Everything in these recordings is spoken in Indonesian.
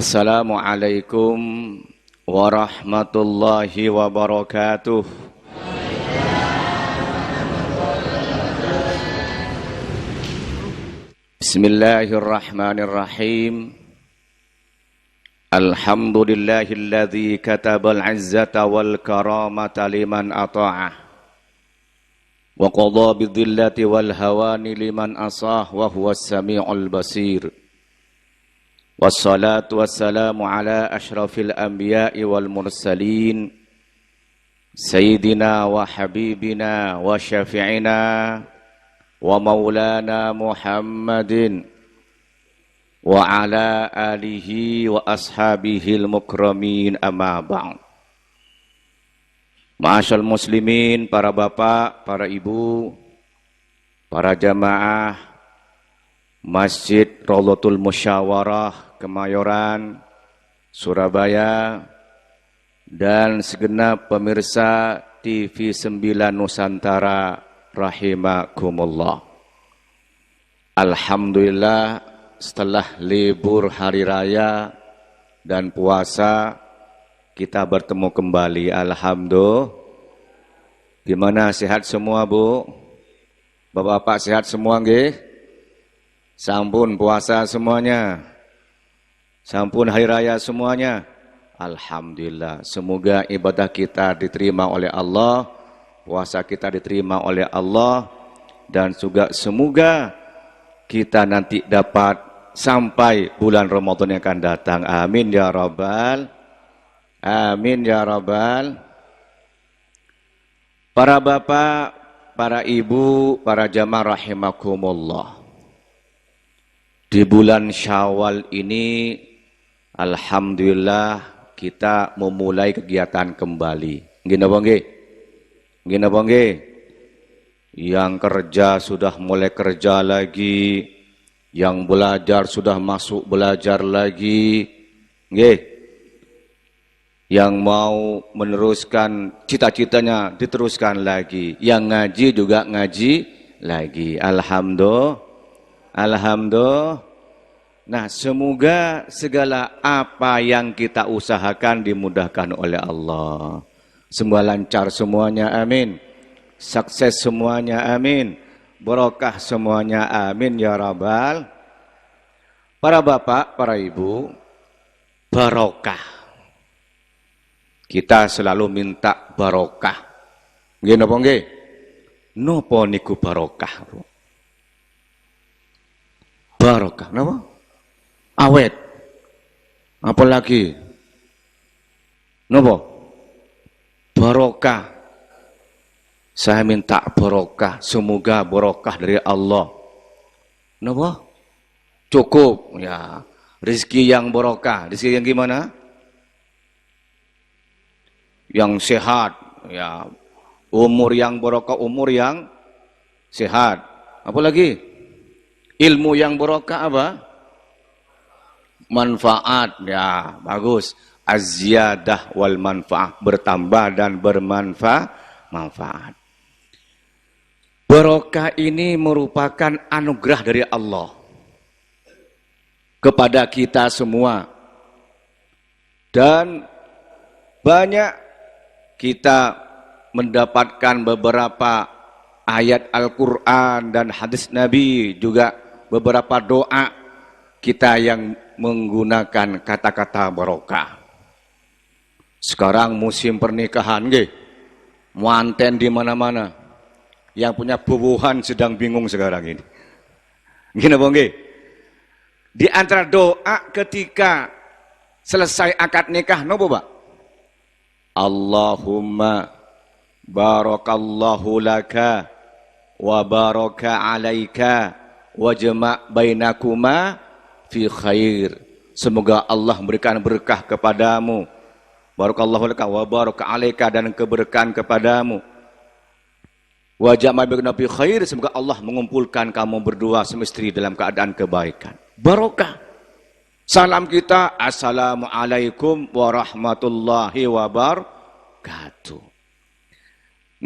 Assalamualaikum warahmatullahi wabarakatuh. Bismillahirrahmanirrahim. Alhamdulillahilladzi katabal izzata wal karamata liman ata'ah wa qadha bidhillati wal hawani liman asah wa huwas sami'ul basir. Wassalatu wassalamu ala ashrafil anbiya'i wal mursalin Sayyidina wa habibina wa syafi'ina wa maulana Muhammadin wa ala alihi wa ashabihil mukramin amma ba'd. Ma'asyal muslimin, para bapak, para ibu, para jamaah Masjid Raudhatul Musyawarah Kemayoran, Surabaya, dan segenap pemirsa TV 9 Nusantara rahimakumullah. Alhamdulillah, setelah libur hari raya dan puasa kita bertemu kembali. Alhamdulillah. Gimana, sehat semua Bu? Bapak-bapak sehat semua nggih? Sampun puasa semuanya? Sampun hari raya semuanya? Alhamdulillah. Semoga ibadah kita diterima oleh Allah, puasa kita diterima oleh Allah, dan juga semoga kita nanti dapat sampai bulan Ramadan yang akan datang. Amin ya rabbal, amin ya rabbal. Para bapak, para ibu, para jamaah rahimakumullah. Di bulan Syawal ini alhamdulillah kita memulai kegiatan kembali. Nggih napa nggih? Nggih napa nggih? Yang kerja sudah mulai kerja lagi, yang belajar sudah masuk belajar lagi. Nggih. Yang mau meneruskan cita-citanya diteruskan lagi, yang ngaji juga ngaji lagi. Alhamdulillah. Alhamdulillah. Nah, semoga segala apa yang kita usahakan dimudahkan oleh Allah. Semoga lancar semuanya, amin. Sukses semuanya, amin. Barokah semuanya, amin ya rabbal. Para bapak, para ibu, barokah. Kita selalu minta barokah. Nggih napa nggih? Napa niku barokah? Barokah napa? Awet. Apalagi? Napa? Barokah. Saya minta barokah, semoga barokah dari Allah. Napa? Cukup ya. Rezeki yang barokah, rezeki yang gimana? Yang sehat ya. Umur yang barokah, umur yang sehat. Apalagi? Ilmu yang barokah apa? Manfaat ya, bagus. Az-ziyadah wal manfaat, bertambah dan bermanfaat. Barokah ini merupakan anugerah dari Allah kepada kita semua. Dan banyak kita mendapatkan beberapa ayat Al-Quran dan hadis Nabi, juga beberapa doa kita yang menggunakan kata-kata barokah. Sekarang musim pernikahan, nggih, manten di mana-mana. Yang punya bubuhan sedang bingung sekarang ini. Gini bang, nggih. Di antara doa ketika selesai akad nikah, nopo Pak? Allahumma barakallahu laka wa baraka alaika wa jama' bainakuma fi khair. Semoga Allah memberikan berkah kepadamu. Barakallahu laka wa baraka alaika, dan keberkahan kepadamu. Wa jama' bainakuma fi khair. Semoga Allah mengumpulkan kamu berdua semestri dalam keadaan kebaikan. Barokah. Salam kita, assalamualaikum warahmatullahi wabarakatuh.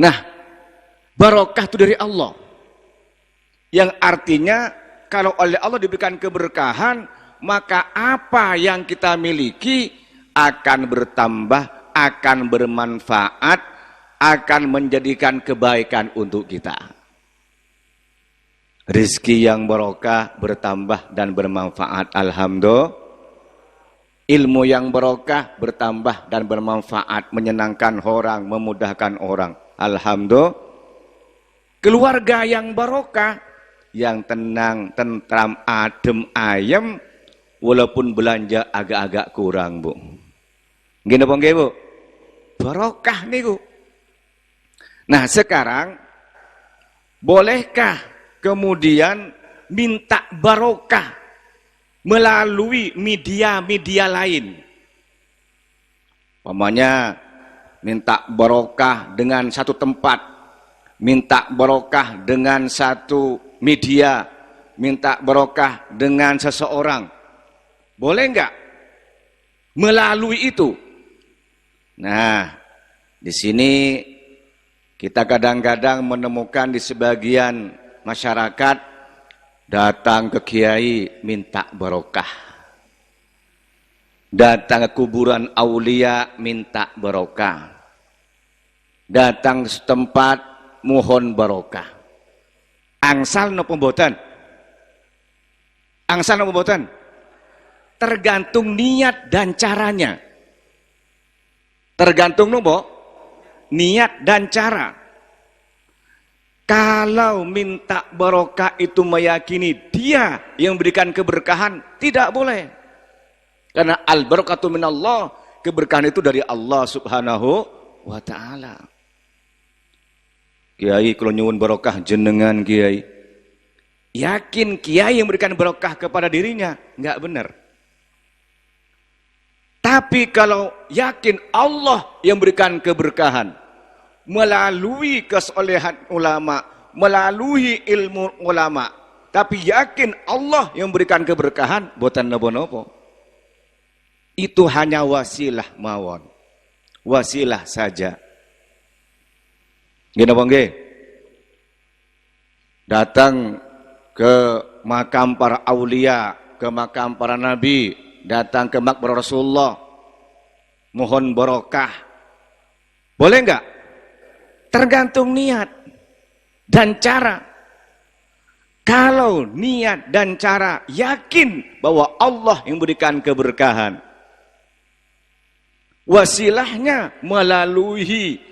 Nah, barokah itu dari Allah. Yang artinya kalau oleh Allah diberikan keberkahan, maka apa yang kita miliki akan bertambah, akan bermanfaat, akan menjadikan kebaikan untuk kita. Rizki yang barokah bertambah dan bermanfaat, alhamdulillah. Ilmu yang barokah bertambah dan bermanfaat, menyenangkan orang, memudahkan orang, alhamdulillah. Keluarga yang barokah, yang tenang, tentram, adem, ayem, walaupun belanja agak-agak kurang, Bu. Gini apa nggih, Bu? Barokah niku. Nah, sekarang bolehkah kemudian minta barokah melalui media-media lain? Umpamanya minta barokah dengan satu tempat, minta barokah dengan satu media, minta barokah dengan seseorang. Boleh enggak melalui itu? Nah, di sini kita kadang-kadang menemukan di sebagian masyarakat datang ke kiai minta barokah, datang ke kuburan aulia minta barokah, datang ke setempat mohon barokah. Angsal napa mboten? Angsal napa mboten? Tergantung niat dan caranya. Tergantung nopo? Niat dan cara. Kalau minta barokah itu meyakini dia yang berikan keberkahan, tidak boleh. Karena al-barakatu minallah, keberkahan itu dari Allah Subhanahu wa ta'ala. Kiai kalau nyuwun barokah jenengan kiai. Yakin kiai yang berikan barokah kepada dirinya? Enggak benar. Tapi kalau yakin Allah yang berikan keberkahan melalui kesolehan ulama, melalui ilmu ulama, tapi yakin Allah yang berikan keberkahan, boten nopo-nopo. Itu hanya wasilah mawon, wasilah saja. Gini apa nggih? Datang ke makam para aulia, ke makam para nabi, datang ke makam Rasulullah, mohon barokah. Boleh enggak? Tergantung niat dan cara. Kalau niat dan cara yakin bahwa Allah yang berikan keberkahan, wasilahnya melalui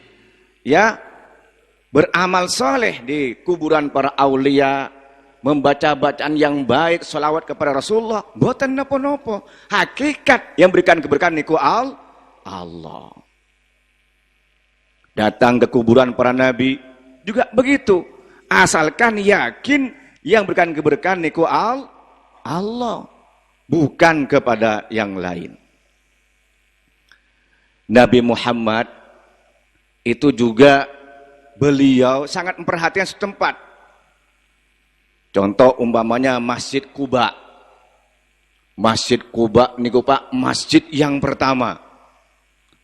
beramal soleh di kuburan para aulia, membaca bacaan yang baik, sholawat kepada Rasulullah, boten nopo-nopo. Hakikat yang berikan keberkahan niku Allah. Datang ke kuburan para nabi juga begitu. Asalkan yakin yang berikan keberkahan niku Allah, bukan kepada yang lain. Nabi Muhammad itu juga beliau sangat memperhatikan setempat. Contoh umpamanya Masjid Quba. Masjid Quba niku Pak, masjid yang pertama.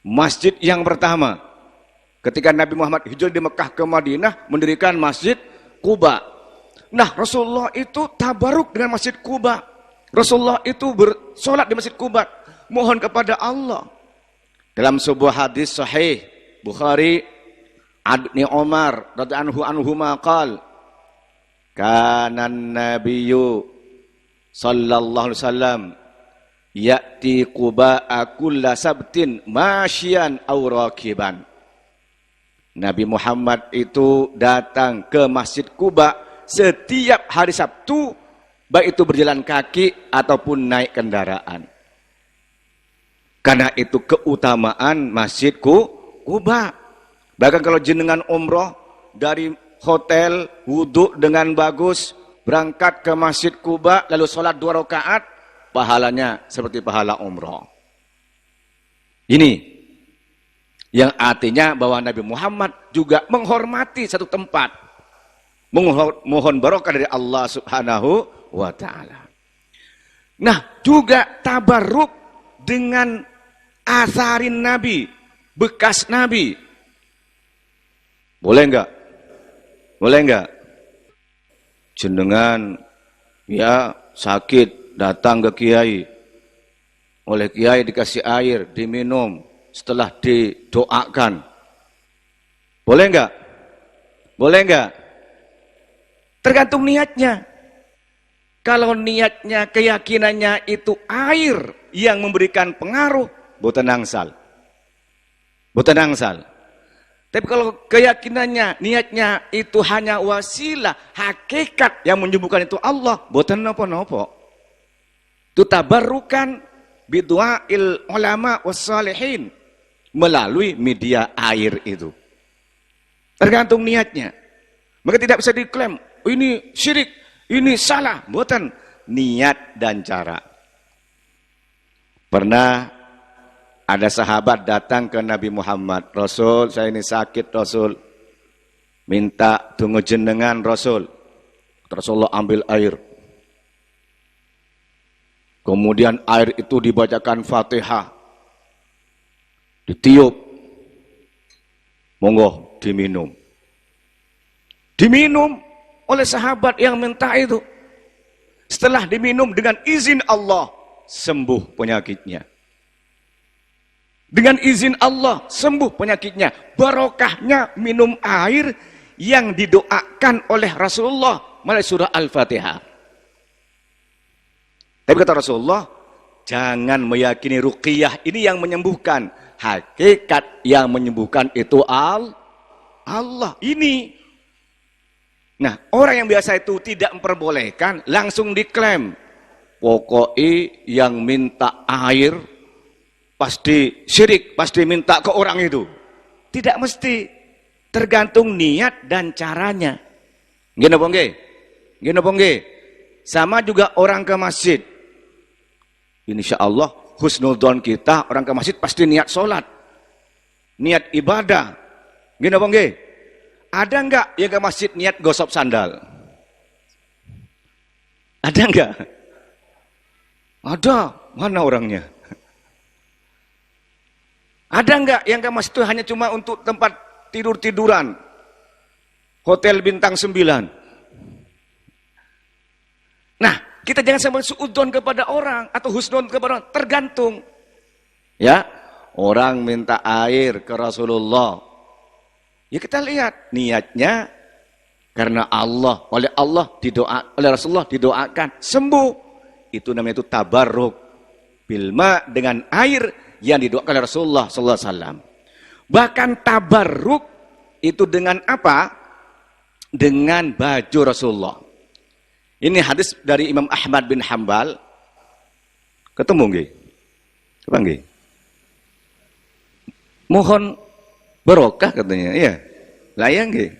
Masjid yang pertama. Ketika Nabi Muhammad hijrah di Mekah ke Madinah, mendirikan Masjid Quba. Nah, Rasulullah itu tabaruk dengan Masjid Quba. Rasulullah itu bersolat di Masjid Quba, mohon kepada Allah. Dalam sebuah hadis sahih Bukhari, Ibnu Umar radhiyallahu anhu maqal, kana nabiyyu sallallahu alaihi wasallam ya'ti Quba'a kulla sabtin masyian aw rakiban. Nabi Muhammad itu datang ke Masjid Quba setiap hari Sabtu, baik itu berjalan kaki ataupun naik kendaraan. Karena itu keutamaan Masjid Quba. Bahkan kalau jenengan umroh dari hotel, wudhu dengan bagus, berangkat ke Masjid Quba, lalu sholat 2 rakaat, pahalanya seperti pahala umroh. Ini yang artinya bahwa Nabi Muhammad juga menghormati satu tempat, mohon barokah dari Allah Subhanahu wa ta'ala. Nah, juga tabarruk dengan asarin Nabi, bekas Nabi. Boleh enggak? Boleh enggak? Jenengan sakit datang ke kiai, oleh kiai dikasih air, diminum, setelah didoakan. Boleh enggak? Boleh enggak? Tergantung niatnya. Kalau niatnya, keyakinannya itu air yang memberikan pengaruh, boten angsal. Boten angsal. Tapi kalau keyakinannya, niatnya itu hanya wasilah, hakikat yang menyembuhkan itu Allah, boten nopo-nopo. Itu tabarrukan bidu'ail ulama wassalihin melalui media air itu. Tergantung niatnya. Maka tidak bisa diklaim, oh, ini syirik, ini salah, buatan niat dan cara. Pernah ada sahabat datang ke Nabi Muhammad, Rasul, saya ini sakit Rasul, minta tunggu jenengan Rasul. Rasulullah ambil air. Kemudian air itu dibacakan Fatihah, ditiup, monggo diminum. Diminum oleh sahabat yang minta itu. Setelah diminum dengan izin Allah, sembuh penyakitnya. Dengan izin Allah, sembuh penyakitnya. Barokahnya minum air yang didoakan oleh Rasulullah melalui surah Al-Fatihah. Tapi kata Rasulullah, jangan meyakini ruqyah ini yang menyembuhkan. Hakikat yang menyembuhkan itu Allah. Ini. Nah, orang yang biasa itu tidak memperbolehkan, langsung diklaim. Pokoknya yang minta air, pasti syirik, pasti minta ke orang itu. Tidak mesti. Tergantung niat dan caranya. Gini apa nggih? Gini apa nggih? Sama juga orang ke masjid. Insya Allah husnudzon kita orang ke masjid pasti niat sholat, niat ibadah. Gini apa nggih? Ada enggak yang ke masjid niat gosok sandal? Ada enggak? Ada. Mana orangnya? Ada enggak yang ke masjid itu hanya cuma untuk tempat tidur-tiduran? Hotel bintang 9. Nah, kita jangan sampai suudzon kepada orang atau husnuzon kepada orang, tergantung. Ya, orang minta air ke Rasulullah. Ya kita lihat niatnya karena Allah, oleh Rasulullah didoakan sembuh. Itu namanya itu tabarruk bilma dengan air yang didoakan oleh Rasulullah sallallahu alaihi wasallam. Bahkan tabarruk itu dengan apa? Dengan baju Rasulullah. Ini hadis dari Imam Ahmad bin Hanbal. Ketemu nggih? Apa nggih? Mohon barokah katanya. Iya. Layang nggih?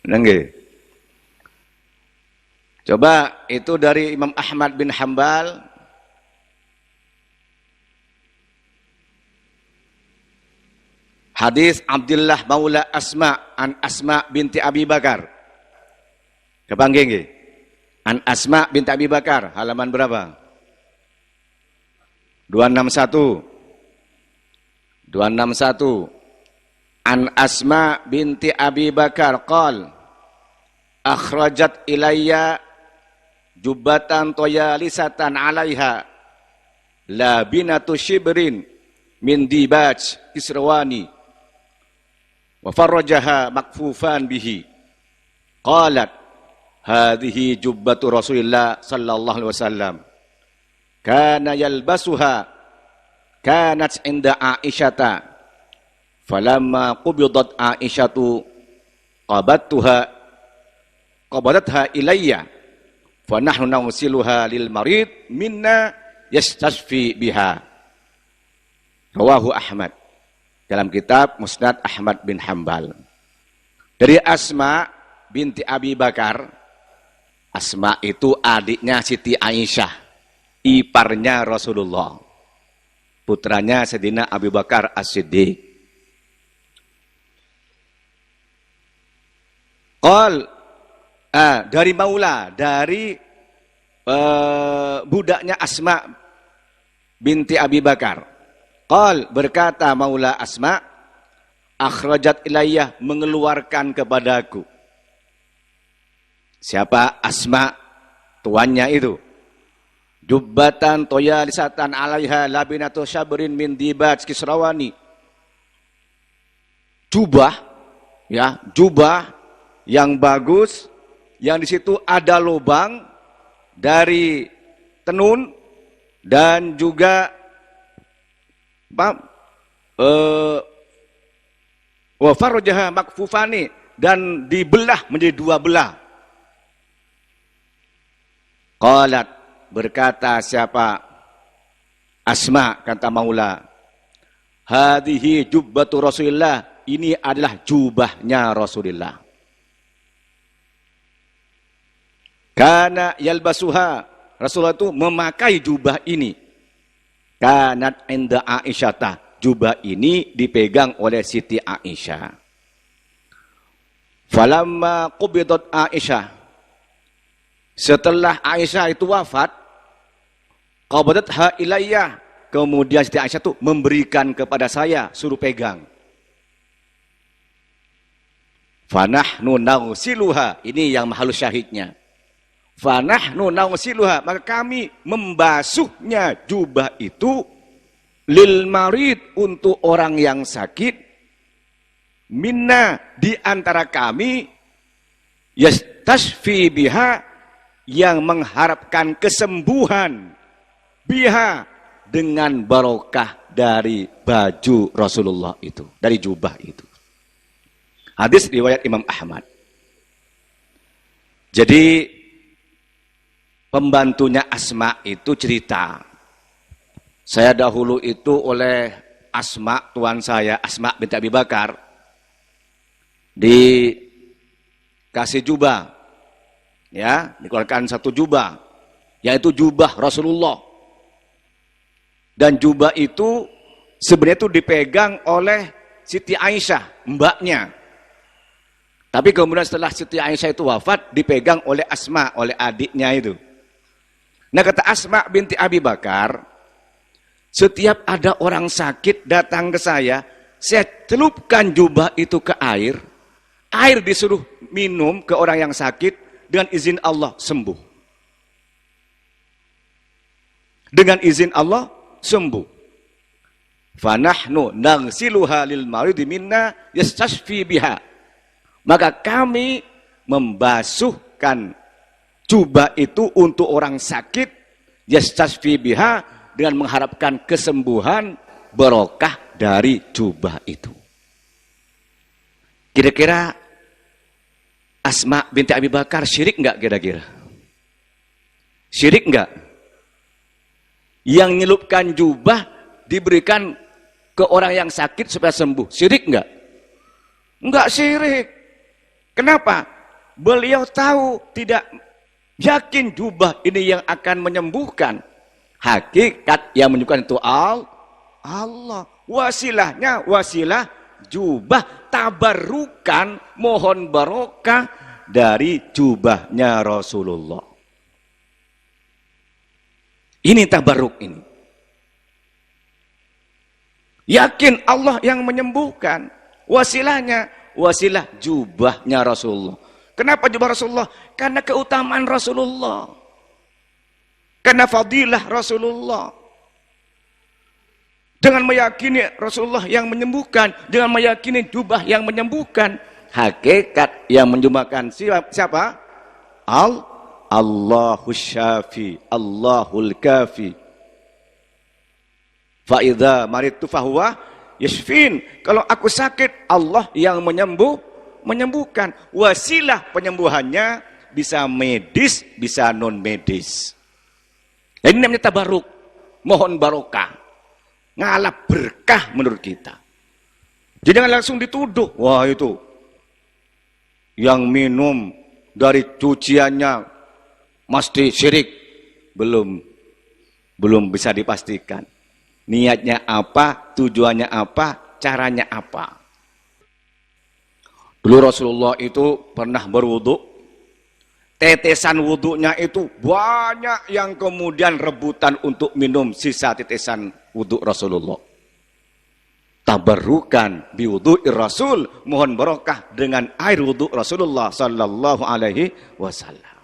Nggih. Coba itu dari Imam Ahmad bin Hanbal. Hadis Abdullah Maula Asma an Asma binti Abi Bakar. Kepanggih nggih? An Asma binti Abi Bakar, halaman berapa? 261. 261. An Asma binti Abi Bakar qal akhrajat ilayya jubbatan toyalisatan 'alaiha labinatu shibrin min dibaj kisrawani wa farrajaha makfufan bihi qalat hadhihi jubbatu Rasulillah sallallahu alaihi wasallam kana yalbasuha kanat inda Aisyata falamma qubidat Aisyatu qabadatha ilayya fa nahnu nawsiluha lil marid minna yastashfi biha. Rawahu Ahmad dalam kitab Musnad Ahmad bin Hanbal. Dari Asma binti Abi Bakar. Asma itu adiknya Siti Aisyah, iparnya Rasulullah, putranya Sayyidina Abu Bakar As-Siddiq. Dari Maula, dari budaknya Asma binti Abi Bakar. Berkata Maula Asma, akhrajat ilayah, mengeluarkan kepadaku. Siapa? Asma, tuannya itu. jubbatan toyalisatan alaiha labinatu syabrin min dibat kisrawani. Jubah, ya, jubah yang bagus, yang di situ ada lubang dari tenun dan juga wa farjaha makfufani, dan dibelah menjadi dua belah. Qalat, berkata siapa? Asma, kata Maula, hadhihi jubbatu Rasulillah, ini adalah jubahnya Rasulullah. Kana yalbasuha, Rasulullah itu memakai jubah ini. Kanat inda Aisyah, jubah ini dipegang oleh Siti Aisyah. Falamma qubidat Aisyah, setelah Aisyah itu wafat, qabadatha ilayya, kemudian Siti Aisyah itu memberikan kepada saya, suruh pegang. Fanahnu nausiluha, ini yang mahalus syahidnya. Fanahnu nausiluha, maka kami membasuhnya jubah itu lil marid, untuk orang yang sakit, minna, di antara kami, yastashfi biha, yang mengharapkan kesembuhan, biha, dengan barokah dari baju Rasulullah itu, dari jubah itu. Hadis riwayat Imam Ahmad. Jadi pembantunya Asma itu cerita, saya dahulu itu oleh Asma, tuan saya Asma binti Abi Bakar, dikasih jubah, ya, dikeluarkan satu jubah, yaitu jubah Rasulullah. Dan jubah itu sebenarnya itu dipegang oleh Siti Aisyah, mbaknya. Tapi kemudian setelah Siti Aisyah itu wafat, dipegang oleh Asma, oleh adiknya itu. Nah, kata Asma binti Abi Bakar, setiap ada orang sakit datang ke saya celupkan jubah itu ke air, air disuruh minum ke orang yang sakit, dengan izin Allah sembuh. Dengan izin Allah sembuh. Fanahnu nagsiluha lil maridi minna yastashfi biha, maka kami membasuhkan jubah itu untuk orang sakit, yastashfi biha, dengan mengharapkan kesembuhan, barokah dari jubah itu. Kira-kira Asma binti Abi Bakar syirik enggak kira-kira? Syirik enggak? Yang nyelupkan jubah diberikan ke orang yang sakit supaya sembuh, syirik enggak? Enggak syirik. Kenapa? Beliau tahu, tidak yakin jubah ini yang akan menyembuhkan. Hakikat yang menyembuhkan itu Allah. Wasilahnya wasilah jubah, tabarukan, mohon barokah dari jubahnya Rasulullah. Ini tabaruk ini. Yakin Allah yang menyembuhkan. Wasilahnya wasilah jubahnya Rasulullah. Kenapa jubah Rasulullah? Karena keutamaan Rasulullah. Karena fadilah Rasulullah. Dengan meyakini Rasulullah yang menyembuhkan, dengan meyakini jubah yang menyembuhkan, hakikat yang menyembuhkan siapa? Allahus syafi, Allahul kafi. Fa idza maridtu fahuwa yashfin. Kalau aku sakit, Allah yang menyembuhkan. Wasilah penyembuhannya bisa medis, bisa non medis. Ini namanya tabaruk, mohon barokah, ngalap berkah menurut kita. Jadi jangan langsung dituduh, wah itu yang minum dari cuciannya mesti syirik. Belum bisa dipastikan. Niatnya apa, tujuannya apa, caranya apa. Dulu Rasulullah itu pernah berwudu, tetesan wudunya itu banyak yang kemudian rebutan untuk minum sisa tetesan wudu Rasulullah. Tabarrukan biwudu'ir Rasul, mohon barokah dengan air wudu Rasulullah sallallahu alaihi wasallam.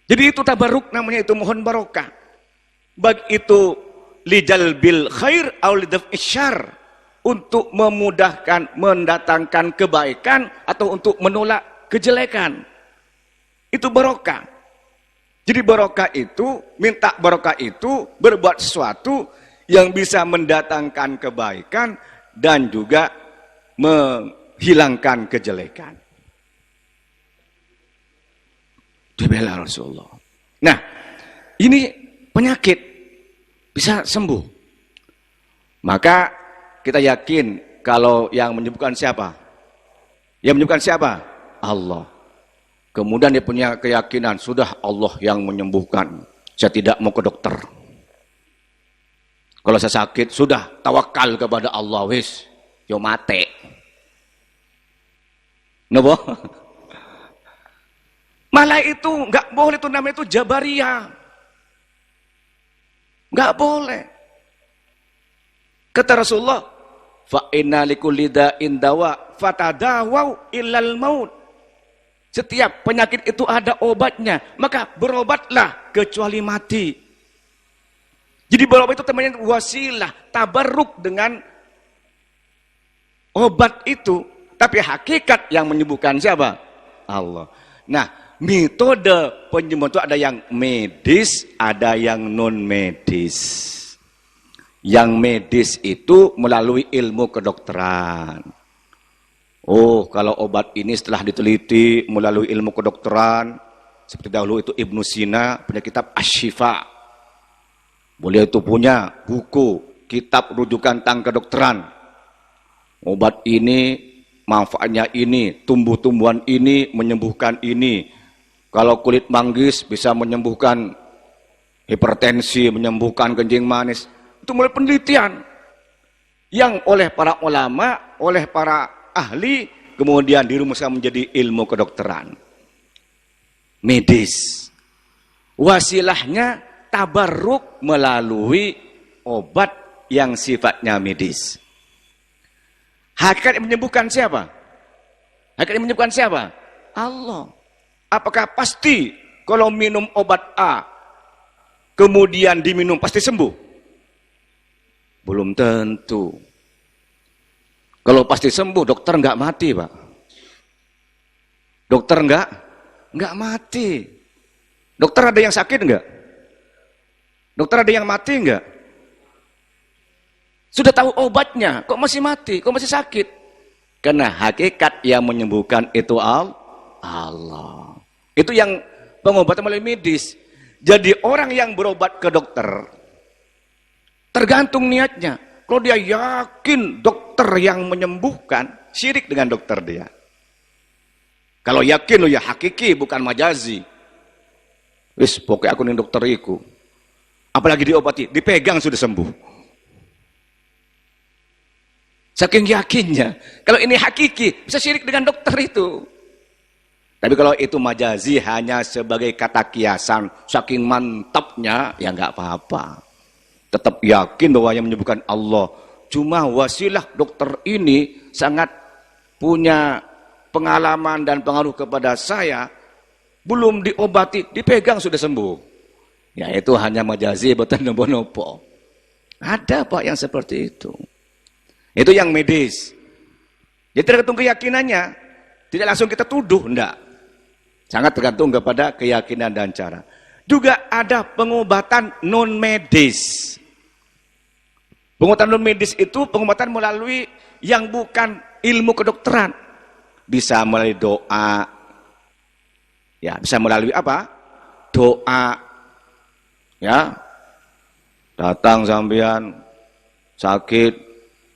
Jadi itu tabarruk namanya, itu mohon barokah. Baik itu lijalbil khair atau lidaf'i syarr, untuk memudahkan mendatangkan kebaikan atau untuk menolak kejelekan. Itu barokah. Jadi barokah itu, minta barokah itu berbuat sesuatu yang bisa mendatangkan kebaikan dan juga menghilangkan kejelekan. Dibela Rasulullah. Nah, ini penyakit bisa sembuh. Maka kita yakin kalau yang menyembuhkan siapa? Yang menyembuhkan siapa? Allah. Kemudian dia punya keyakinan, sudah Allah yang menyembuhkan. Saya tidak mau ke dokter. Kalau saya sakit, sudah tawakal kepada Allah, wis, yo mate. Napa? Malah itu nggak boleh, itu namanya itu jabariyah. Nggak boleh. Kata Rasulullah, fa inna likulli da'in dawa fatadawaw illal maut. Setiap penyakit itu ada obatnya, maka berobatlah kecuali mati. Jadi berobat itu temannya wasilah, tabarruk dengan obat itu, tapi hakikat yang menyembuhkan siapa? Allah. Nah, metode penyembuhan itu ada yang medis, ada yang non medis. Yang medis itu melalui ilmu kedokteran. Oh, kalau obat ini setelah diteliti melalui ilmu kedokteran, seperti dahulu itu Ibnu Sina punya kitab Asy-Syifa. Beliau itu punya buku, kitab rujukan tentang kedokteran. Obat ini, manfaatnya ini, tumbuh-tumbuhan ini menyembuhkan ini. Kalau kulit manggis bisa menyembuhkan hipertensi, menyembuhkan kencing manis. Itu mulai penelitian yang oleh para ulama, oleh para ahli, kemudian dirumuskan menjadi ilmu kedokteran. Medis. Wasilahnya tabarruk melalui obat yang sifatnya medis. Hakikat yang menyembuhkan siapa? Hakikat yang menyembuhkan siapa? Allah. Apakah pasti kalau minum obat A kemudian diminum pasti sembuh? Belum tentu. Kalau pasti sembuh, dokter nggak mati, Pak. Dokter nggak mati. Dokter ada yang sakit nggak? Dokter ada yang mati nggak? Sudah tahu obatnya, kok masih mati, kok masih sakit? Karena hakikat yang menyembuhkan itu Allah. Itu yang pengobatan melalui medis. Jadi orang yang berobat ke dokter, tergantung niatnya. Kalau dia yakin dokter yang menyembuhkan, syirik dengan dokter dia. Kalau yakin lo ya hakiki, bukan majazi. Wis pokoknya aku nih dokter iku. Apalagi diobati, dipegang sudah sembuh. Saking yakinnya. Kalau ini hakiki, bisa syirik dengan dokter itu. Tapi kalau itu majazi hanya sebagai kata kiasan, saking mantapnya, ya nggak apa-apa. Tetap yakin bahwa yang menyembuhkan Allah. Cuma wasilah dokter ini sangat punya pengalaman dan pengaruh kepada saya, belum diobati, dipegang sudah sembuh. Ya itu hanya majazi, bukan nopo-nopo. Ada Pak yang seperti itu. Itu yang medis. Jadi tergantung keyakinannya. Tidak langsung kita tuduh, enggak. Sangat tergantung kepada keyakinan dan cara. Juga ada pengobatan non medis. Pengobatan non medis itu pengobatan melalui yang bukan ilmu kedokteran. Bisa melalui doa. Ya, bisa melalui apa? Doa. Ya. Datang sampean sakit,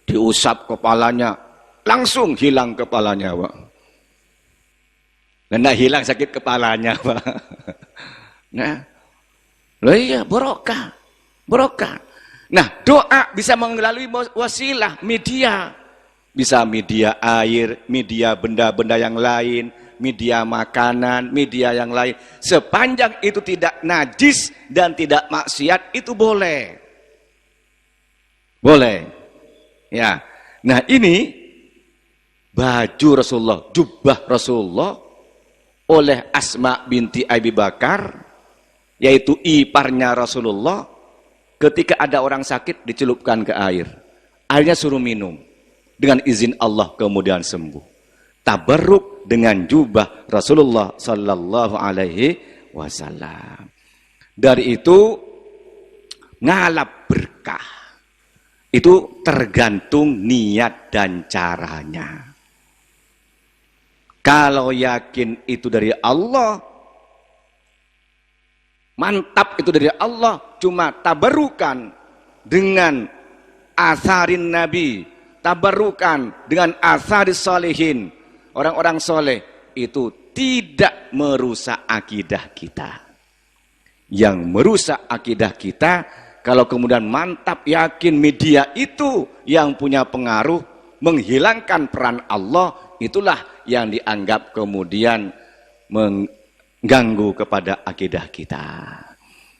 diusap kepalanya, langsung hilang kepalanya, Pak. Karena hilang sakit kepalanya, Pak. Nah, loh iya, barokah. Barokah. Nah, doa bisa melalui wasilah, media. Bisa media air, media benda-benda yang lain, media makanan, media yang lain. Sepanjang itu tidak najis dan tidak maksiat, itu boleh. Boleh. Ya. Nah, ini baju Rasulullah, jubah Rasulullah oleh Asma binti Abi Bakar yaitu iparnya Rasulullah, ketika ada orang sakit dicelupkan ke air. Airnya suruh minum. Dengan izin Allah kemudian sembuh. Tabarruk dengan jubah Rasulullah sallallahu alaihi wasallam. Dari itu ngalap berkah. Itu tergantung niat dan caranya. Kalau yakin itu dari Allah, mantap itu dari Allah, cuma tabarukan dengan asarin Nabi, tabarukan dengan asaris salihin, orang-orang soleh, itu tidak merusak akidah kita. Yang merusak akidah kita, kalau kemudian mantap yakin media itu yang punya pengaruh, menghilangkan peran Allah, itulah yang dianggap kemudian mengganggu kepada akidah kita.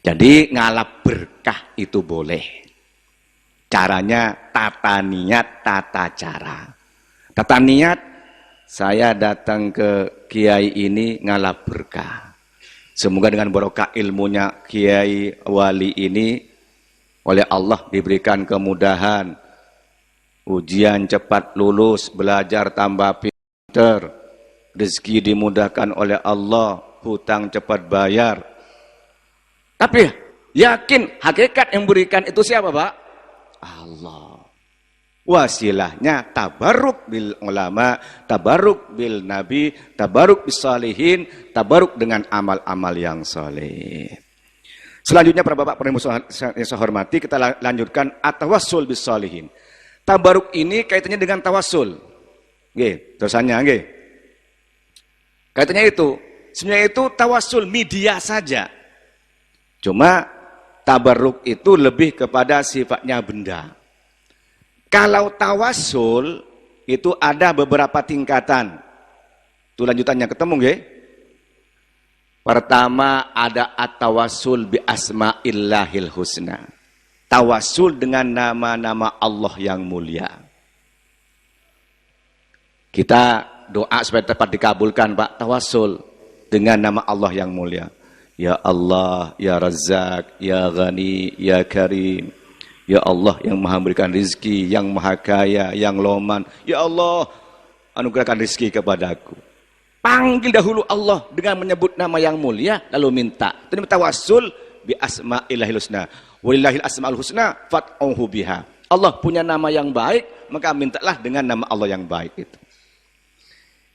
Jadi ngalap berkah itu boleh. Caranya tata niat, tata cara. Tata niat, saya datang ke kiai ini ngalap berkah. Semoga dengan barokah ilmunya kiai wali ini, oleh Allah diberikan kemudahan, ujian cepat lulus, belajar tambah pinter, rezeki dimudahkan oleh Allah, hutang cepat bayar. Tapi yakin hakikat yang berikan itu siapa, Pak? Allah. Wasilahnya tabarruk bil ulama, tabarruk bil nabi, tabarruk bis salihin, tabarruk dengan amal-amal yang saleh. Selanjutnya para bapak yang saya hormati, kita lanjutkan at-tawassul bis salihin. Tabarruk ini kaitannya dengan tawassul. Nggih, terusannya nggih. Kaitannya itu, sebenarnya itu tawassul media saja. Cuma tabarruk itu lebih kepada sifatnya benda. Kalau tawassul itu ada beberapa tingkatan. Itu lanjutannya ketemu nggih? Pertama ada at-tawassul bi asma'illahil husna. Tawassul dengan nama-nama Allah yang mulia. Kita doa supaya tepat dikabulkan, Pak. Tawassul dengan nama Allah yang mulia. Ya Allah, Ya Razzaq, Ya Ghani, Ya Karim. Ya Allah yang maha memberikan rizki, yang maha kaya, yang loman. Ya Allah, anugerahkan rizki kepadaku. Panggil dahulu Allah dengan menyebut nama yang mulia, lalu minta. Itu tawassul bi asma'illahil husna. Walillahil asma'ul husna fad'uhu biha. Allah punya nama yang baik, maka mintalah dengan nama Allah yang baik itu.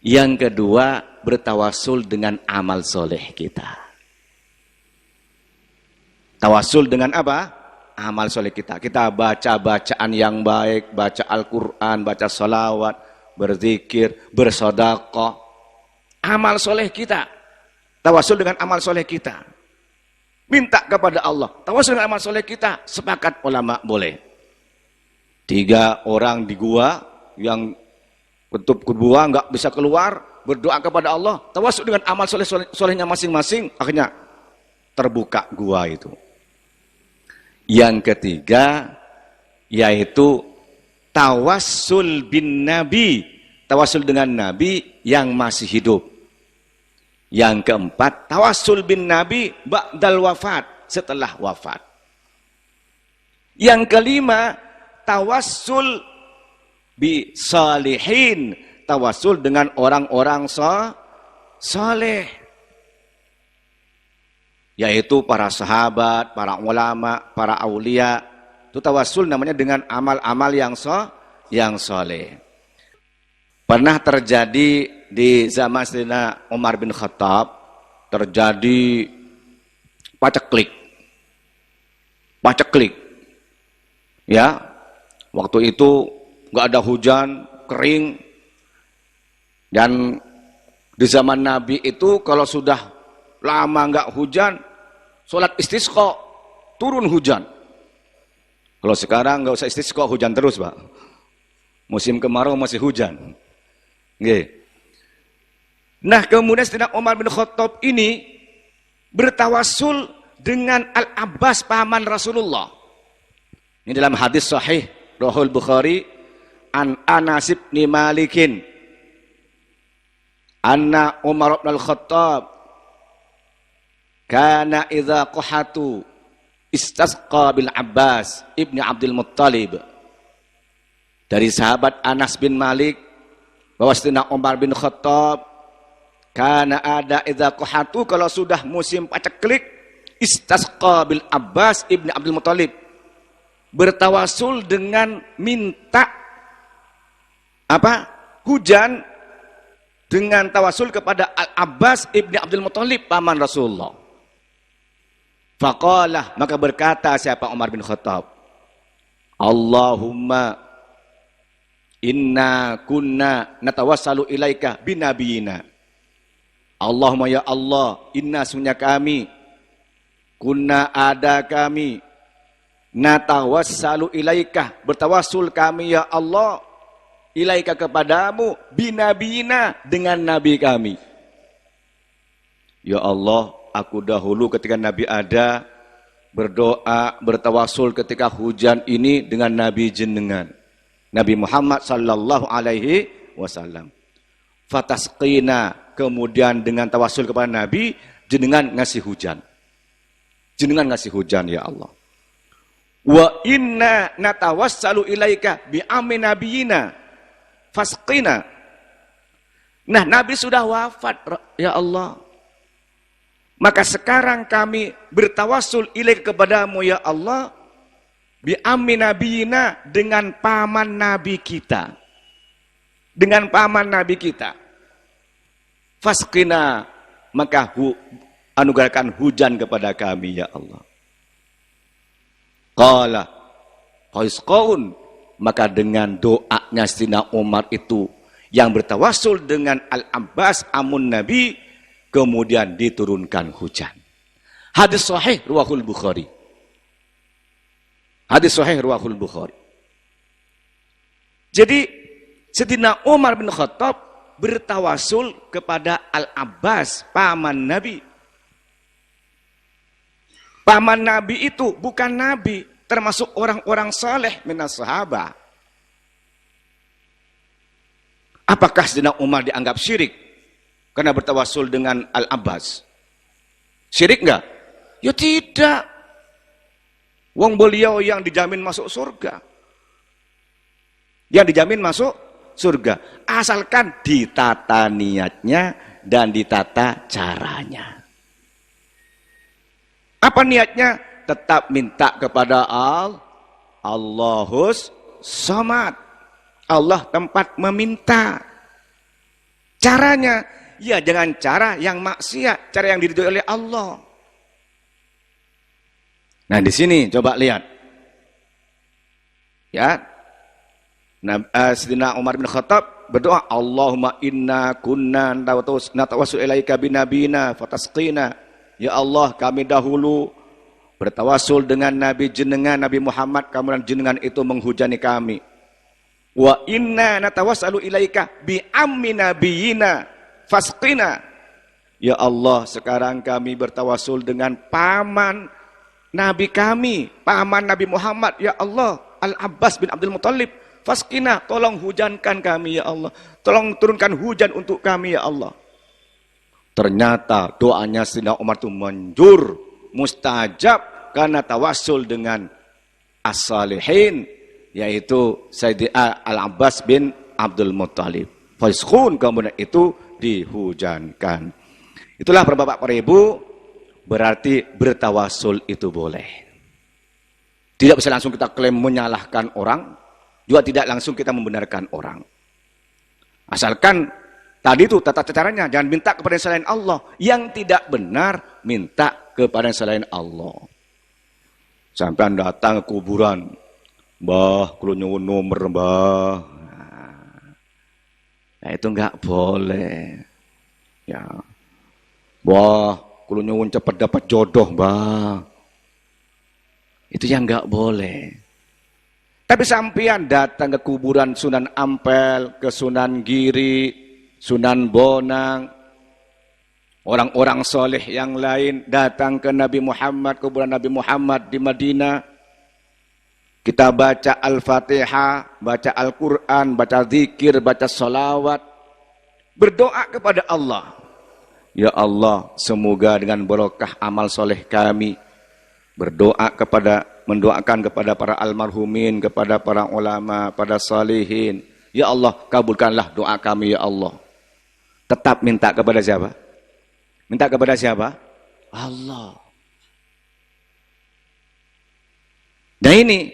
Yang kedua, bertawassul dengan amal soleh kita. Tawassul dengan apa? Amal soleh kita. Kita baca bacaan yang baik, baca Al-Quran, baca salawat, berzikir, bersedekah. Amal soleh kita. Tawassul dengan amal soleh kita. Minta kepada Allah. Tawassul dengan amal soleh kita. Sepakat ulama boleh. 3 orang di gua yang tutup gua nggak bisa keluar, berdoa kepada Allah. Tawassul dengan amal solehnya masing-masing. Akhirnya terbuka gua itu. Yang ketiga yaitu tawassul bin nabi, tawassul dengan nabi yang masih hidup. Yang keempat tawassul bin nabi ba'dal wafat, setelah wafat. Yang kelima tawassul bi salihin, tawassul dengan orang-orang saleh. Yaitu para sahabat, para ulama, para aulia. Itu tawassul namanya dengan amal-amal yang soleh. Pernah terjadi di zaman Sayyidina Umar bin Khattab, terjadi paceklik. Ya, waktu itu nggak ada hujan, kering. Dan di zaman Nabi itu kalau sudah lama nggak hujan, sholat istisqa, turun hujan. Kalau sekarang nggak usah istisqa, hujan terus, Pak. Musim kemarau masih hujan. Nggih. Nah, kemudian Sayyidina Umar bin Khattab ini bertawassul dengan Al-Abbas, paman Rasulullah. Ini dalam hadis sahih Rahul Bukhari an Anas bin Malikin anna Umar bin Khattab kana idza qahatu istasqa bil Abbas ibni Abdul Muttalib. Dari sahabat Anas bin Malik bahwa Sayyidina Umar bin Khattab kana ada idza qahatu, kalau sudah musim paceklik, istasqa bil Abbas ibni Abdul Muttalib, bertawasul dengan minta apa? Hujan dengan tawasul kepada Al-Abbas ibni Abdul Muttalib, paman Rasulullah. Faqalah, maka berkata siapa? Umar bin Khattab, Allahumma inna kunna natawassalu ilaika binabiyina. Allahumma ya Allah, inna sunya kami, kunna ada kami, natawassalu ilaika, bertawasul kami ya Allah, ilaika kepadamu, binabiyina, dengan nabi kami. Ya Allah, aku dahulu ketika nabi ada berdoa, bertawasul ketika hujan ini dengan nabi jenengan, Nabi Muhammad sallallahu alaihi wasallam. Fatasqina, kemudian dengan tawasul kepada nabi, jenengan ngasih hujan. Jenengan ngasih hujan ya Allah. Wa inna natawassalu ilaika bi amin nabiyina fasqina. Nah, nabi sudah wafat ya Allah. Maka sekarang kami bertawasul ilaika kepadamu ya Allah, bi amin nabiyina, dengan paman nabi kita. Dengan paman nabi kita. Fasqina, maka anugerahkan hujan kepada kami ya Allah. Qala qaisqaun, maka dengan doanya Sayyidina Umar itu yang bertawasul dengan Al-Abbas amun Nabi, kemudian diturunkan hujan. Hadis sahih riwayat Bukhari. Hadis sahih riwayat Bukhari. Jadi Sayyidina Umar bin Khattab bertawasul kepada Al-Abbas, paman Nabi. Paman Nabi itu bukan Nabi, termasuk orang-orang saleh minas sahabat. Apakah Sayyidina Umar dianggap syirik karena bertawasul dengan Al-Abbas? Syirik enggak? Ya tidak. Wong beliau yang dijamin masuk surga. Yang dijamin masuk surga. Asalkan ditata niatnya dan ditata caranya. Apa niatnya? Tetap minta kepada Allahus Samad. Allah tempat meminta. Caranya, ya jangan cara yang maksiat, cara yang diridhoi oleh Allah. Nah, di sini coba lihat. Ya. Sayyidina Umar bin Khattab berdoa, Allahumma inna kunna natawassul ilaika binabina fatasqina. Ya Allah, kami dahulu bertawasul dengan Nabi jenengan, Nabi Muhammad, kemudian jenengan itu menghujani kami. Wa inna natawassalu ilaika bi ammi nabiyina fasqina. Ya Allah, sekarang kami bertawasul dengan paman Nabi kami, paman Nabi Muhammad, ya Allah, Al-Abbas bin Abdul Muttalib, fasqina, tolong hujankan kami ya Allah. Tolong turunkan hujan untuk kami ya Allah. Ternyata doanya Sayyidina Umar itu manjur, mustajab, karena tawasul dengan as-salihin, yaitu Sayyidina Al-Abbas bin Abdul Muttalib. Fasqun, kemudian itu dihujankan. Itulah Bapak Ibu, berarti bertawasul itu boleh. Tidak bisa langsung kita klaim menyalahkan orang, juga tidak langsung kita membenarkan orang. Asalkan tadi itu tata caranya, jangan minta kepada selain Allah. Yang tidak benar, minta kepada selain Allah. Sampai datang ke kuburan, Mbah, kalau nyuwun nomor, Mbah. Nah, itu enggak boleh. Ya. Mbah, kalau nyuwun cepat dapat jodoh, Mbah. Itu yang enggak boleh. Tapi sampean datang ke kuburan Sunan Ampel, ke Sunan Giri, Sunan Bonang, orang-orang soleh yang lain datang ke Nabi Muhammad, kuburan Nabi Muhammad di Madinah. Kita baca Al-Fatihah, baca Al-Quran, baca zikir, baca sholawat, berdoa kepada Allah. Ya Allah, semoga dengan barokah amal soleh kami, mendoakan kepada para almarhumin, kepada para ulama, pada salihin. Ya Allah, kabulkanlah doa kami ya Allah. Tetap minta kepada siapa? Minta kepada siapa? Allah. Nah ini,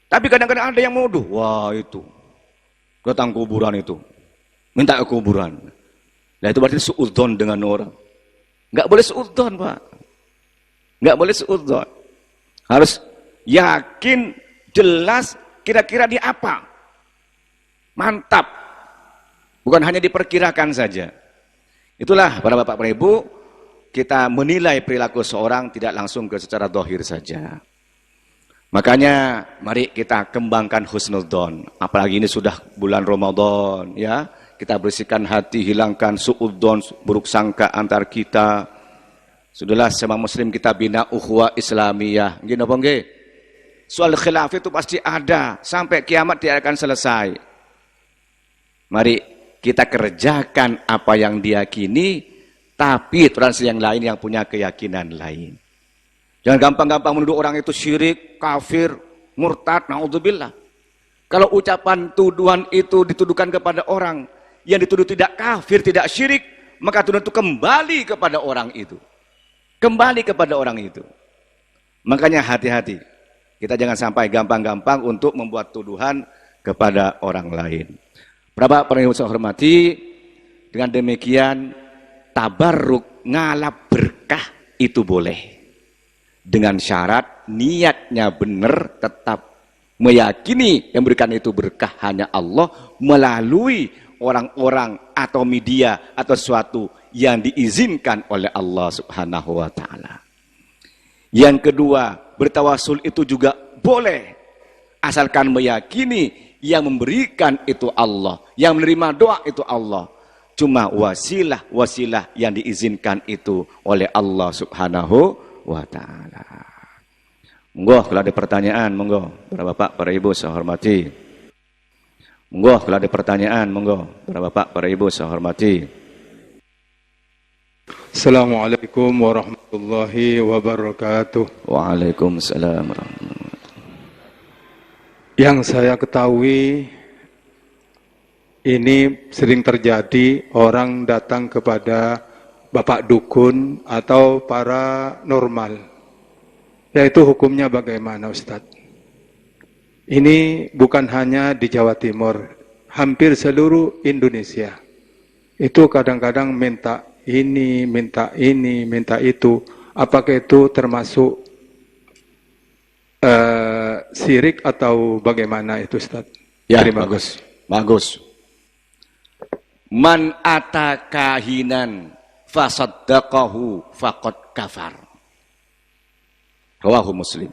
tapi kadang-kadang ada yang menuduh, wah itu, datang kuburan itu, minta ke kuburan. Nah itu berarti suudzon dengan orang. Enggak boleh suudzon, Pak. Enggak boleh suudzon. Harus yakin, jelas, kira-kira dia apa. Mantap. Bukan hanya diperkirakan saja. Itulah para bapak para ibu, kita menilai perilaku seorang tidak langsung ke secara dohir saja. Makanya mari kita kembangkan husnudzon. Apalagi ini sudah bulan Ramadan, ya. Kita bersihkan hati, hilangkan suudzon, buruk sangka antar kita. Sudahlah sama muslim kita bina ukhuwah Islamiyah. Nggih napa nggih? Soal khilaf itu pasti ada sampai kiamat tidak akan selesai. Mari kita kerjakan apa yang diyakini, tapi toleransi yang lain yang punya keyakinan lain. Jangan gampang-gampang menuduh orang itu syirik, kafir, murtad, naudzubillah. Kalau ucapan tuduhan itu dituduhkan kepada orang yang dituduh tidak kafir, tidak syirik, maka tuduhan itu kembali kepada orang itu. Kembali kepada orang itu. Makanya hati-hati. Kita jangan sampai gampang-gampang untuk membuat tuduhan kepada orang lain. Bapak yang saya hormati, dengan demikian tabarruk ngalap berkah itu boleh. Dengan syarat niatnya benar, tetap meyakini yang berikan itu berkah hanya Allah melalui orang-orang atau media atau sesuatu yang diizinkan oleh Allah Subhanahu wa taala. Yang kedua, bertawasul itu juga boleh asalkan meyakini yang memberikan itu Allah, yang menerima doa itu Allah. Cuma wasilah yang diizinkan itu oleh Allah Subhanahu wa taala. Monggo kalau ada pertanyaan, monggo. Para bapak, para ibu saya hormati. Monggo kalau ada pertanyaan, monggo. Para bapak, para ibu saya hormati. Assalamualaikum warahmatullahi wabarakatuh. Waalaikumsalam warahmatullahi wabarakatuh. Yang saya ketahui ini sering terjadi orang datang kepada Bapak Dukun atau para normal. Yaitu hukumnya bagaimana Ustadz? Ini bukan hanya di Jawa Timur, hampir seluruh Indonesia. Itu kadang-kadang minta ini, minta itu. Apakah itu termasuk syirik atau bagaimana itu Ustaz? Ya, bagus. Bagus. Man atakahinan fasaddaqahu faqad kafar. Rawahu Muslim.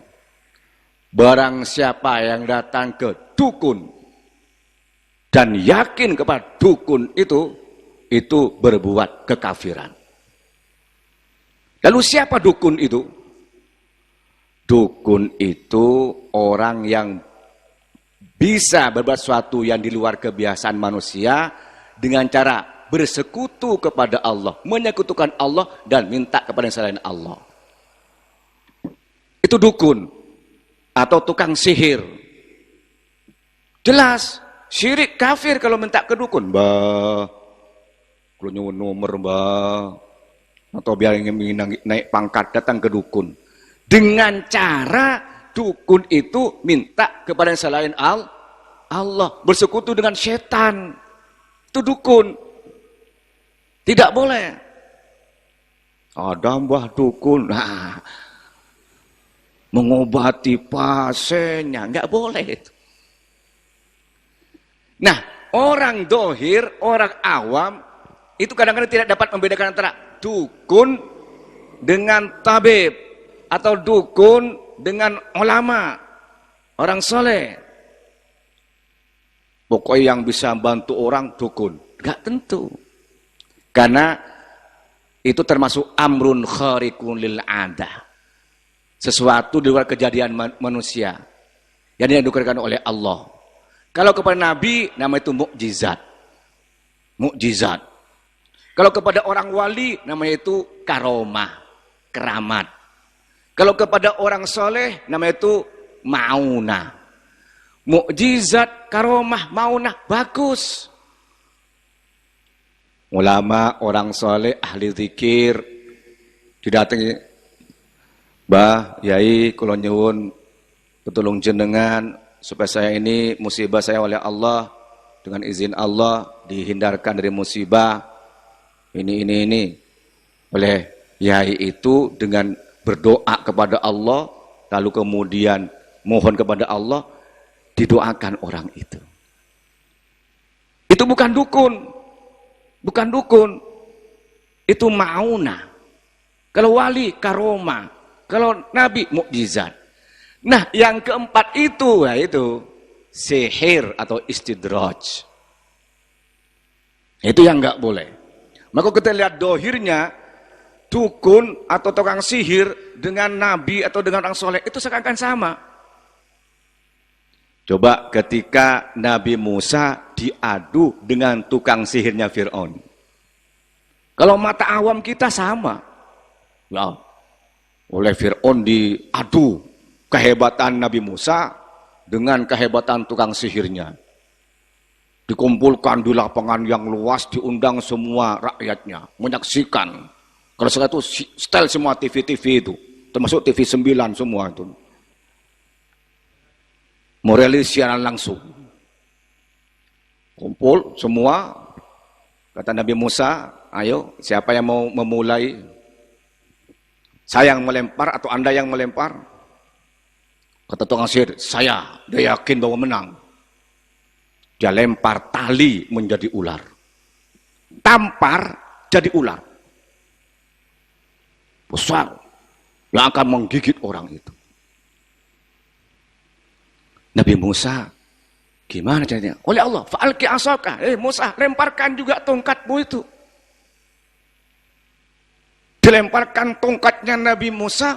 Barang siapa yang datang ke dukun dan yakin kepada dukun itu berbuat kekafiran. Lalu siapa dukun itu? Dukun itu orang yang bisa berbuat sesuatu yang di luar kebiasaan manusia dengan cara bersekutu kepada Allah, menyekutukan Allah dan minta kepada yang selain Allah. Itu dukun atau tukang sihir. Jelas syirik kafir kalau minta ke dukun. Mbah, kalau nyuwun nomor mbah, atau biar ingin naik pangkat datang ke dukun. Dengan cara dukun itu minta kepada yang selain Allah, bersekutu dengan setan. Itu dukun. Tidak boleh. Ada mbah dukun, mengobati pasiennya, nggak boleh itu. Nah, orang dohir, orang awam itu kadang-kadang tidak dapat membedakan antara dukun dengan tabib atau dukun dengan ulama, orang soleh. Pokoknya yang bisa bantu orang dukun, nggak tentu. Karena itu termasuk amrun khariqun lil adah. Sesuatu di luar kejadian manusia yang dianugerahkan oleh Allah. Kalau kepada Nabi nama itu mukjizat. Mukjizat. Kalau kepada orang wali namanya itu karomah, keramat. Kalau kepada orang soleh namanya itu maunah. Mukjizat, karomah, maunah bagus. Ulama, orang soleh, ahli zikir didatangi, Bah, Yai, kula nyuwun petulung jenengan supaya saya ini musibah saya oleh Allah, dengan izin Allah dihindarkan dari musibah ini. Oleh Yai itu dengan berdoa kepada Allah, lalu kemudian mohon kepada Allah, didoakan orang itu. Itu bukan dukun. Bukan dukun, itu maunah. Kalau wali karomah, kalau nabi mukjizat. Nah, yang keempat itu yaitu sihir atau istidraj. Itu yang nggak boleh. Maka kita lihat dohirnya dukun atau tukang sihir dengan nabi atau dengan orang soleh itu seakan-akan sama. Coba ketika Nabi Musa diadu dengan tukang sihirnya Fir'aun. Kalau mata awam kita sama. Ya, oleh Fir'aun diadu kehebatan Nabi Musa dengan kehebatan tukang sihirnya. Dikumpulkan di lapangan yang luas, diundang semua rakyatnya, menyaksikan. Kalau sekarang itu style semua TV-TV itu, termasuk TV 9 semua itu. Morelis siaran langsung. Kumpul semua, kata Nabi Musa, ayo siapa yang mau memulai? Saya yang melempar atau Anda yang melempar? Kata tukang sihir, saya, dia yakin bahwa menang. Dia lempar tali menjadi ular. Tampar jadi ular. Besar, yang akan menggigit orang itu. Nabi Musa, gimana caranya? Oleh Allah, fa'alki asaka. Musa, lemparkan juga tongkatmu itu. Dilemparkan tongkatnya Nabi Musa,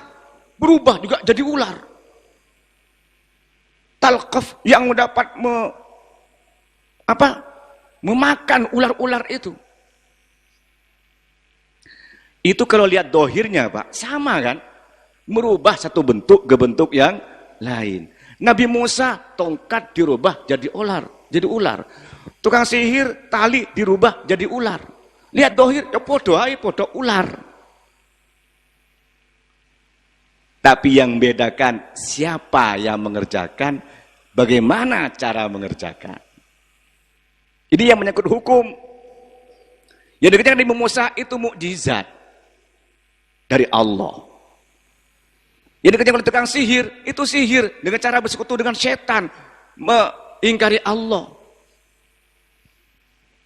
berubah juga jadi ular. Talqaf yang dapat memakan ular-ular itu. Itu kalau lihat dohirnya, Pak, sama kan? Merubah satu bentuk ke bentuk yang lain. Nabi Musa tongkat dirubah jadi ular. Tukang sihir tali dirubah jadi ular. Lihat dohir, ya podo ular. Tapi yang bedakan siapa yang mengerjakan, bagaimana cara mengerjakan. Ini yang menyangkut hukum. Yang dikerjakan Nabi Musa itu mukjizat dari Allah. Yang dikerjakan oleh tukang sihir, itu sihir dengan cara bersekutu dengan setan, mengingkari Allah.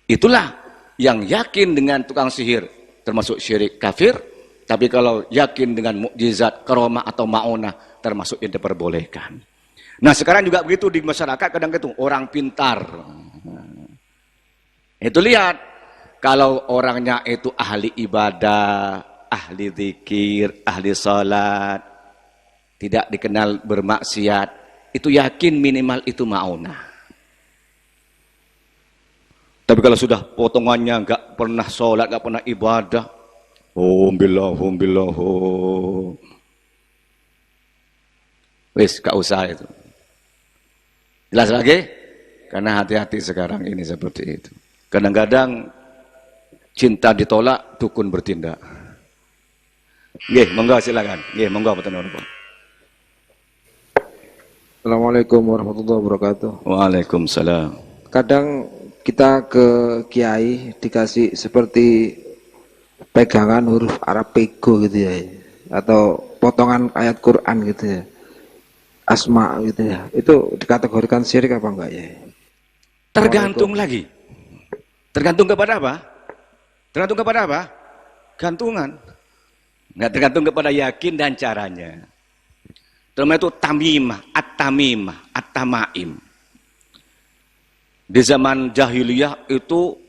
Itulah yang yakin dengan tukang sihir, termasuk syirik kafir, tapi kalau yakin dengan mukjizat, karomah atau maunah, termasuk yang diperbolehkan. Nah sekarang juga begitu di masyarakat, kadang itu orang pintar. Itu lihat, kalau orangnya itu ahli ibadah, ahli zikir, ahli salat, tidak dikenal bermaksiat, itu yakin minimal itu maunah. Tapi kalau sudah potongannya nggak pernah sholat, nggak pernah ibadah, billah, wis gak usah itu. Jelas lagi? Karena hati-hati sekarang ini seperti itu. Kadang-kadang cinta ditolak, dukun bertindak. Nggih, monggo silakan. Nggih, monggo mboten napa. Assalamualaikum warahmatullahi wabarakatuh. Waalaikumsalam. Kadang kita ke kiai dikasih seperti pegangan huruf Arab pego gitu ya, atau potongan ayat Quran gitu ya, asma gitu ya. Itu dikategorikan syirik apa enggak ya? Tergantung lagi. Tergantung kepada apa? Tergantung kepada apa? Gantungan. Nggak tergantung kepada yakin dan caranya. Terutama itu tamimah, at-tamaim. Di zaman jahiliyah itu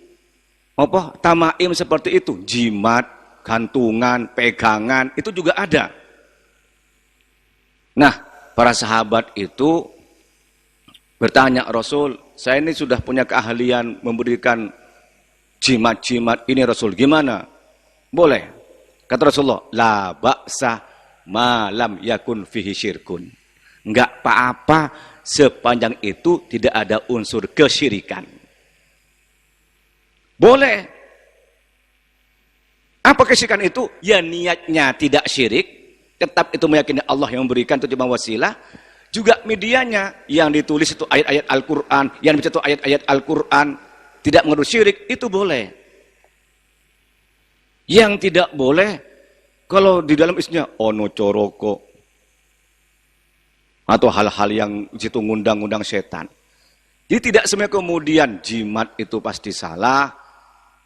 apa? Tamaim seperti itu, jimat, gantungan, pegangan, itu juga ada. Nah, para sahabat itu bertanya, Rasul, saya ini sudah punya keahlian memberikan jimat-jimat ini Rasul gimana? Boleh. Kata Rasulullah, la ba'sa malam yakun fihi syirkun. Enggak apa-apa sepanjang itu tidak ada unsur kesyirikan. Boleh. Apa kesyirikan itu? Ya niatnya tidak syirik, tetap itu meyakini Allah yang memberikan, itu cuma wasilah. Juga medianya yang ditulis itu ayat-ayat Al-Quran, yang dibaca itu ayat-ayat Al-Quran, tidak mengandung syirik, itu boleh. Yang tidak boleh, kalau di dalam isinya ono coroko, atau hal-hal yang situ ngundang-ngundang setan. Jadi tidak semua kemudian jimat itu pasti salah,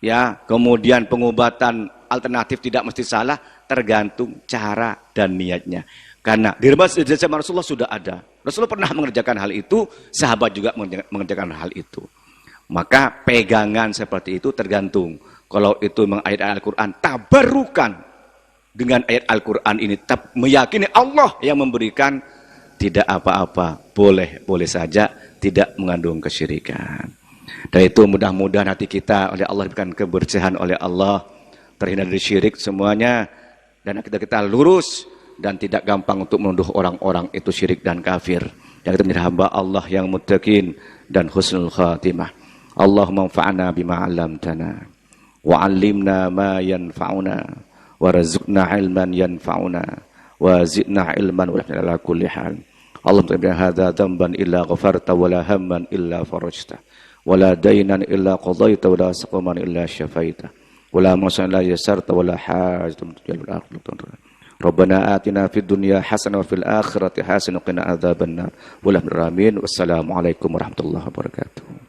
ya. Kemudian pengobatan alternatif tidak mesti salah, tergantung cara dan niatnya. Karena di zaman Rasulullah sudah ada. Rasulullah pernah mengerjakan hal itu, sahabat juga mengerjakan hal itu. Maka pegangan seperti itu tergantung. Kalau itu memang ayat Al-Quran, tabarukan dengan ayat Al-Quran ini, meyakini Allah yang memberikan, tidak apa-apa, boleh saja, tidak mengandung kesyirikan. Dan itu mudah-mudahan hati kita oleh Allah diberikan kebersihan oleh Allah, terhindar dari syirik semuanya, dan kita lurus dan tidak gampang untuk menuduh orang-orang itu syirik dan kafir. Yang kita menjadi hamba Allah yang muttaqin dan husnul khatimah. Allahumma anfa'na bima 'allamtana wa 'allimna ma yanfa'una warzuqna 'ilman yanfa'una wa zidna 'ilman wa ala kulli hal. Allahumma ta'ala hadza dhanban illa ghafarta wa la hamman illa farajta wa la daynan illa qadaita wa la saqaman illa syafaita wa la masan la yasarta wa la hajatun jalul akhirah. Rabbana atina fid dunya hasanah wa fil akhirati hasanah wa qina adzabannar. Wassalamualaikum warahmatullahi wabarakatuh.